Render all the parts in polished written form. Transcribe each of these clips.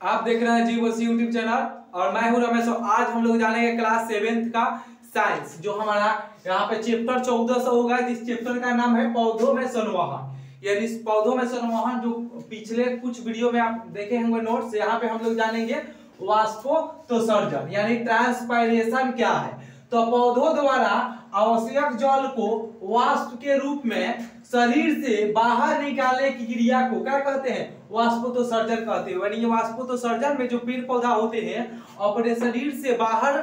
आप देख रहे हैं जीवोसी यूट्यूब चैनल और मैं हूं रमेश। आज हम लोग जानेंगे क्लास 7th का साइंस, जो हमारा यहाँ पे चैप्टर 14 से होगा। जिस चैप्टर का नाम है पौधों में संवहन। यानी इस पौधों में संवहन जो पिछले कुछ वीडियो में आप देखे होंगे नोट्स, यहाँ पे हम लोग जानेंगे वाष्पोत्सर्जन यानी ट्रांसपायरेशन क्या है। तो पौधों द्वारा आवश्यक जल को वाष्प के रूप में शरीर से बाहर निकालने की क्रिया को क्या कहते हैं? वाष्पोत्सर्जन कहते हैं। यानी वाष्पोत्सर्जन में जो पेड़ पौधा होते हैं अपने शरीर से बाहर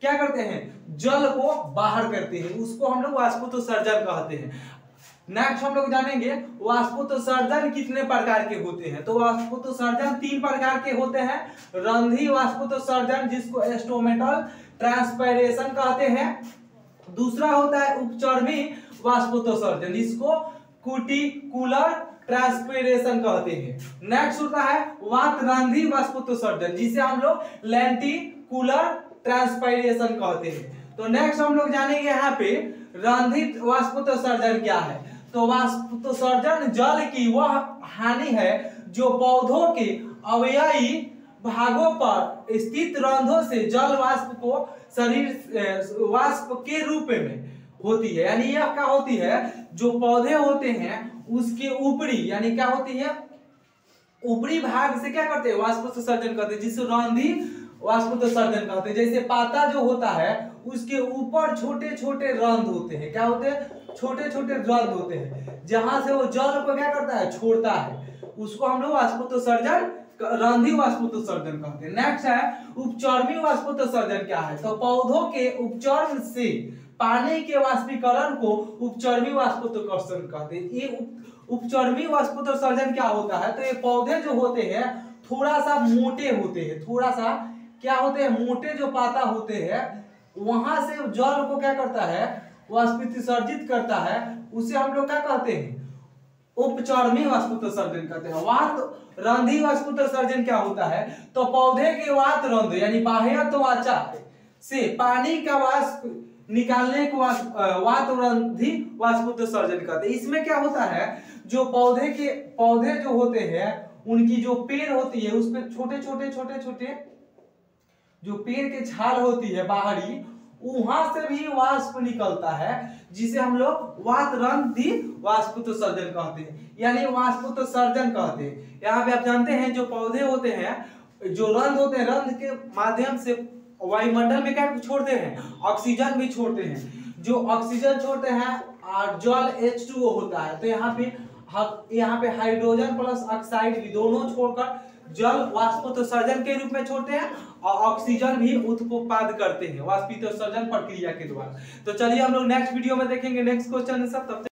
क्या करते हैं? जल को बाहर करते हैं, उसको हम लोग वाष्पोत्सर्जन कहते हैं। नेक्स्ट हम लोग जानेंगे वाष्पोत्सर्जन कितने प्रकार के होते हैं। तो वाष्पोत्सर्जन 3 प्रकार के होते हैं। रंध्री वाष्पोत्सर्जन जिसको स्टोमेटल ट्रांसपायरेशन कहते हैं। दूसरा होता है उपचर्मी वाष्पोत्सर्जन जिसको कुटिकुलर ट्रांसपायरेशन कहते हैं। नेक्स्ट होता है वातरंध्री वाष्पोत्सर्जन जिसे हम लोग लेंटिकुलर ट्रांसपायरेशन कहते हैं। तो नेक्स्ट हम लोग जानेंगे यहाँ पे रंध्रित वाष्पोत्सर्जन क्या है। तो वाष्पोत्सर्जन जल की वह हानि है जो पौधों के अवयवी भागों पर स्थित रंध्रों से जल वाष्प को शरीर वाष्प के रूप में होती है। यानी यह क्या होती है? जो पौधे होते हैं उसके ऊपरी यानी क्या होती है? ऊपरी भाग से क्या करते हैं? वाष्पोत्सर्जन करते हैं, जिसे रंध्री वाष्पोत्सर्जन कहते हैं। जैसे पाता जो होता है उसके ऊपर छोटे छोटे रंध्र होते हैं। क्या होते हैं? छोटे छोटे रंध्र होते हैं, जहां से वो जल को क्या करता है? छोड़ता है। उसको हम लोग वाष्पोत्सर्जन रंध्री वाष्पोत्सर्जन कहते हैं। नेक्स्ट है उपचर्मी वाष्पोत्सर्जन क्या है। तो पौधों के उपचर्म से पानी के वाष्पीकरण को उपचर्मी वाष्पोत्सर्जन कहते हैं। ये उपचर्मी वाष्पोत्सर्जन क्या होता है? तो ये पौधे जो होते हैं थोड़ा सा मोटे होते हैं, थोड़ा सा क्या होते हैं? मोटे जो पाता होते हैं वहां से जल को क्या करता है? वाष्पोत्सर्जित करता है। उसे हम लोग क्या कहते हैं? उपचर्मी वाष्पोत्सर्जन कहते हैं। वातरंध्री वाष्पोत्सर्जन क्या होता है? तो पौधे के वातरंध्र यानी बाह्य त्वचा से पानी का वाष्प निकालने को वातरंध्री वाष्पोत्सर्जन कहते हैं। इसमें क्या होता है? जो पौधे जो होते हैं उनकी जो पेड़ होती है उस पे छोटे छोटे जो पेड़ के छाल होती है बाहरी, वहां से भी वाष्प निकलता है जिसे हम लोग वातरंध्री वाष्पोत्सर्जन कहते हैं, यानी वाष्पोत्सर्जन कहते हैं। यहाँ पे आप जानते हैं जो पौधे होते हैं, जो रंध्र होते हैं, रंध्र के माध्यम से वायुमंडल में क्या छोड़ते हैं? ऑक्सीजन भी छोड़ते हैं। जो ऑक्सीजन छोड़ते हैं और जल H2O होता है। तो यहाँ पे हाइड्रोजन प्लस ऑक्साइड भी दोनों छोड़कर जल वाष्पोत्सर्जन के रूप में छोड़ते हैं और ऑक्सीजन भी उत्पाद करते हैं वाष्पोत्सर्जन प्रक्रिया के द्वारा। तो चलिए हम लोग नेक्स्ट वीडियो में देखेंगे नेक्स्ट क्वेश्चन सब। तब